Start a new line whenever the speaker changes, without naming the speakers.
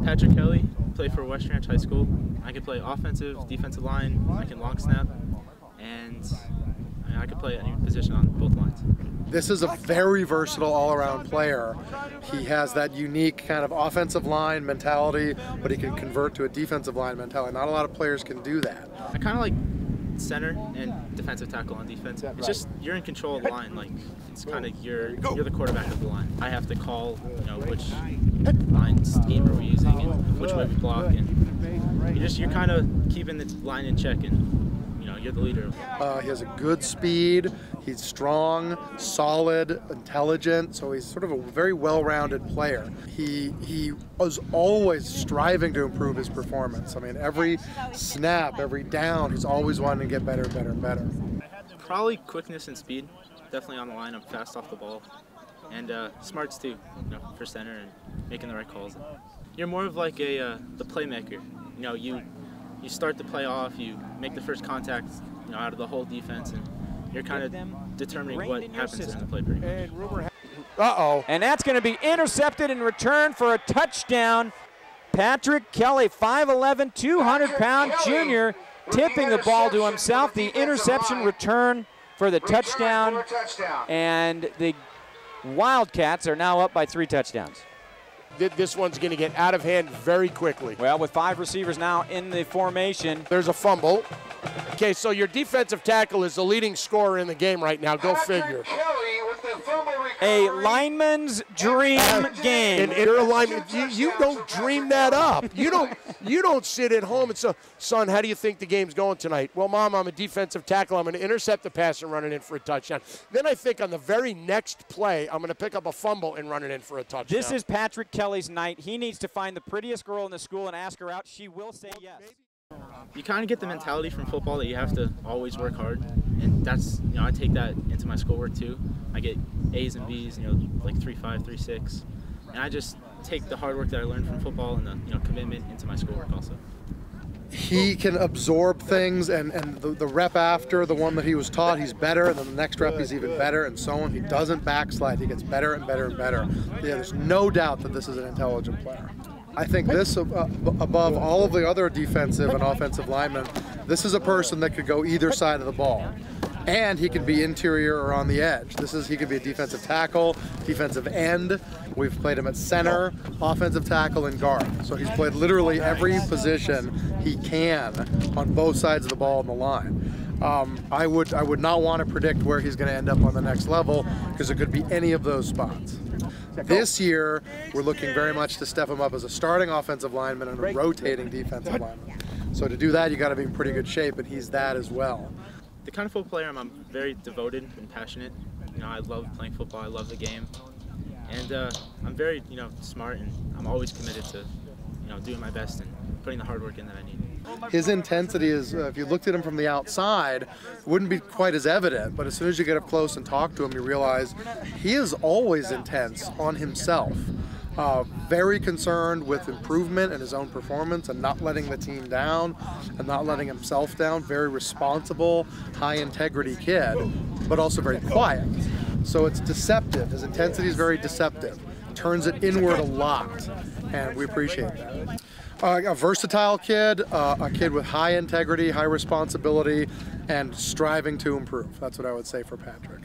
Patrick Kelley, play for West Ranch High School. I can play offensive, defensive line, I can long snap, and I can play any position on both lines.
This is a very versatile all-around player. He has that unique kind of offensive line mentality, but he can convert to a defensive line mentality. Not a lot of players can do that.
I kind of like center and defensive tackle on defense. It's just you're in control of the line. Like it's kind of you're the quarterback of the line. I have to call, which line scheme are we using and which way we block, and you're kind of keeping the line in check, and you're the leader.
He has a good speed. He's strong, solid, intelligent. So he's sort of a very well-rounded player. He was always striving to improve his performance. I mean, every snap, every down, he's always wanting to get better and better and better.
Probably quickness and speed. Definitely on the line. I'm fast off the ball, and smarts too. For center and making the right calls. You're more of like the playmaker. You start the play off, you make the first contact, out of the whole defense, and you're kind of determining what happens in the play pretty much.
Uh-oh. And that's going to be intercepted in return for a touchdown. Patrick Kelley, 5'11", 200-pound junior, tipping the ball to himself. The interception return for the touchdown, and the Wildcats are now up by 3 touchdowns.
This one's going to get out of hand very quickly.
Well, with 5 receivers now in the formation.
There's a fumble. Okay, so your defensive tackle is the leading scorer in the game right now. Go figure.
A lineman's dream game.
And inner alignment. You don't dream that up. You don't sit at home and say, son, how do you think the game's going tonight? Well, Mom, I'm a defensive tackle. I'm going to intercept the pass and run it in for a touchdown. Then I think on the very next play, I'm going to pick up a fumble and run it in for a touchdown.
This is Patrick Kelley's night. He needs to find the prettiest girl in the school and ask her out. She will say yes.
You kind of get the mentality from football that you have to always work hard, and that's, I take that into my schoolwork too. I get A's and B's, like 3.5, 3.6, and I just take the hard work that I learned from football and the commitment into my schoolwork also.
He can absorb things, and the rep after the one that he was taught, he's better, and then the next rep he's even better, and so on. He doesn't backslide. He gets better and better and better. Yeah, there's no doubt that this is an intelligent player. I think this, above all of the other defensive and offensive linemen, this is a person that could go either side of the ball. And he could be interior or on the edge. He could be a defensive tackle, defensive end. We've played him at center, offensive tackle, and guard. So he's played literally every position he can on both sides of the ball on the line. I would not want to predict where he's going to end up on the next level, because it could be any of those spots. This year, we're looking very much to step him up as a starting offensive lineman and a rotating defensive lineman. So to do that, you got to be in pretty good shape, and he's that as well.
The kind of football player I'm very devoted and passionate. I love playing football. I love the game, and I'm very smart, and I'm always committed to doing my best and putting the hard work in that I need.
His intensity is, if you looked at him from the outside, wouldn't be quite as evident, but as soon as you get up close and talk to him, you realize he is always intense on himself. Very concerned with improvement in his own performance and not letting the team down and not letting himself down. Very responsible, high integrity kid, but also very quiet. So it's deceptive. His intensity is very deceptive. Turns it inward a lot, and we appreciate that. A versatile kid, a kid with high integrity, high responsibility, and striving to improve. That's what I would say for Patrick.